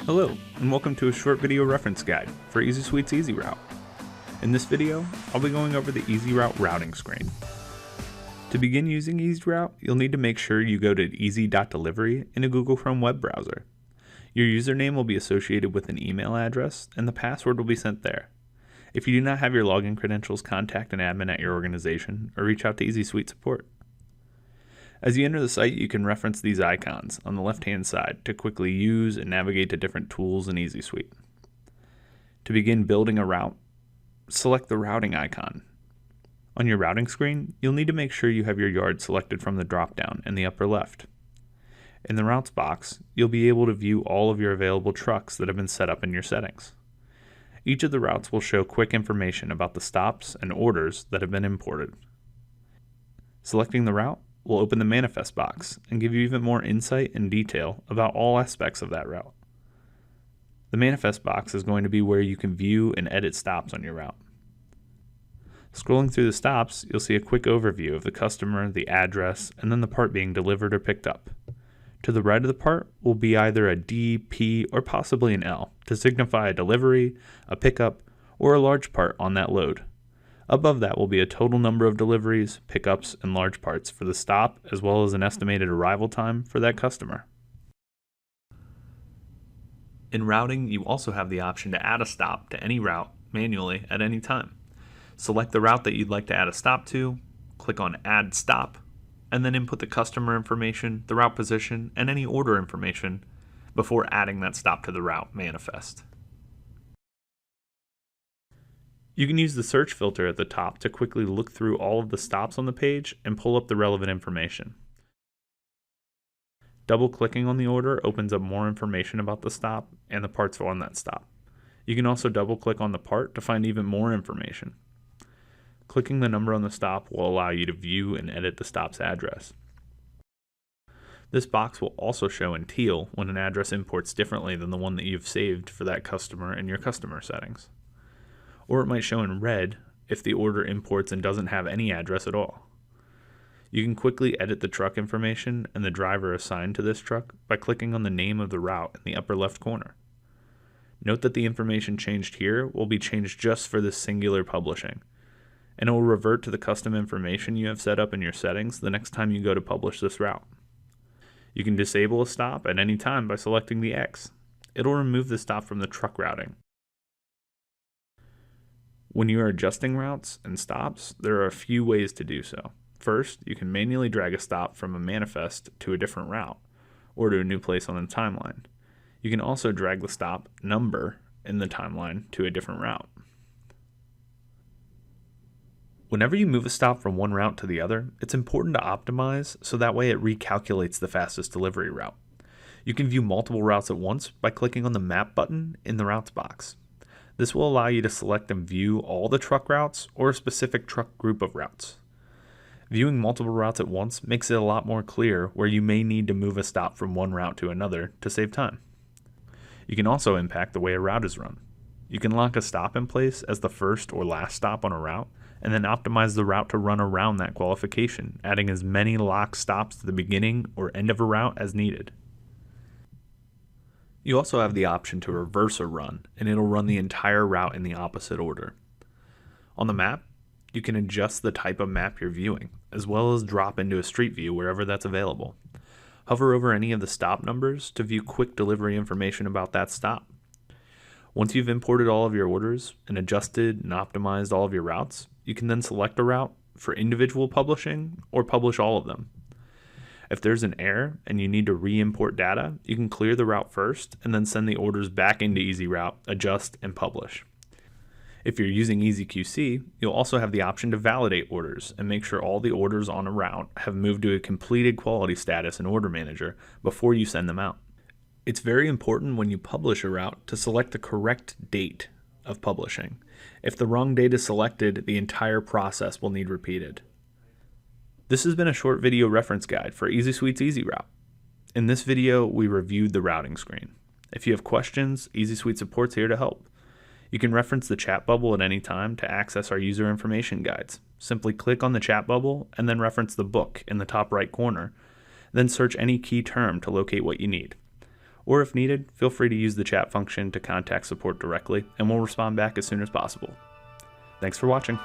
Hello, and welcome to a short video reference guide for EasySuite's EasyRoute. In this video, I'll be going over the EasyRoute routing screen. To begin using EasyRoute, you'll need to make sure you go to easy.delivery in a Google Chrome web browser. Your username will be associated with an email address, and the password will be sent there. If you do not have your login credentials, contact an admin at your organization or reach out to EasySuite support. As you enter the site, you can reference these icons on the left-hand side to quickly use and navigate to different tools in EasySuite. To begin building a route, select the routing icon. On your routing screen, you'll need to make sure you have your yard selected from the drop-down in the upper left. In the routes box, you'll be able to view all of your available trucks that have been set up in your settings. Each of the routes will show quick information about the stops and orders that have been imported. Selecting the route will open the manifest box and give you even more insight and detail about all aspects of that route. The manifest box is going to be where you can view and edit stops on your route. Scrolling through the stops, you'll see a quick overview of the customer, the address, and then the part being delivered or picked up. To the right of the part will be either a D, P, or possibly an L to signify a delivery, a pickup, or a large part on that load. Above that will be a total number of deliveries, pickups, and large parts for the stop, as well as an estimated arrival time for that customer. In routing, you also have the option to add a stop to any route manually at any time. Select the route that you'd like to add a stop to, click on Add Stop, and then input the customer information, the route position, and any order information before adding that stop to the route manifest. You can use the search filter at the top to quickly look through all of the stops on the page and pull up the relevant information. Double-clicking on the order opens up more information about the stop and the parts on that stop. You can also double-click on the part to find even more information. Clicking the number on the stop will allow you to view and edit the stop's address. This box will also show in teal when an address imports differently than the one that you've saved for that customer in your customer settings. Or it might show in red if the order imports and doesn't have any address at all. You can quickly edit the truck information and the driver assigned to this truck by clicking on the name of the route in the upper left corner. Note that the information changed here will be changed just for this singular publishing, and it will revert to the custom information you have set up in your settings the next time you go to publish this route. You can disable a stop at any time by selecting the X. It'll remove the stop from the truck routing. When you are adjusting routes and stops, there are a few ways to do so. First, you can manually drag a stop from a manifest to a different route, or to a new place on the timeline. You can also drag the stop number in the timeline to a different route. Whenever you move a stop from one route to the other, it's important to optimize so that way it recalculates the fastest delivery route. You can view multiple routes at once by clicking on the Map button in the Routes box. This will allow you to select and view all the truck routes or a specific truck group of routes. Viewing multiple routes at once makes it a lot more clear where you may need to move a stop from one route to another to save time. You can also impact the way a route is run. You can lock a stop in place as the first or last stop on a route, and then optimize the route to run around that qualification, adding as many locked stops to the beginning or end of a route as needed. You also have the option to reverse a run, and it'll run the entire route in the opposite order. On the map, you can adjust the type of map you're viewing, as well as drop into a street view wherever that's available. Hover over any of the stop numbers to view quick delivery information about that stop. Once you've imported all of your orders and adjusted and optimized all of your routes, you can then select a route for individual publishing or publish all of them. If there's an error and you need to re-import data, you can clear the route first and then send the orders back into EasyRoute, adjust, and publish. If you're using EasyQC, you'll also have the option to validate orders and make sure all the orders on a route have moved to a completed quality status in Order Manager before you send them out. It's very important when you publish a route to select the correct date of publishing. If the wrong date is selected, the entire process will need repeated. This has been a short video reference guide for EasySuite's EasyRoute. In this video, we reviewed the routing screen. If you have questions, EasySuite support's here to help. You can reference the chat bubble at any time to access our user information guides. Simply click on the chat bubble and then reference the book in the top right corner. Then search any key term to locate what you need. or if needed, feel free to use the chat function to contact support directly, and we'll respond back as soon as possible. Thanks for watching.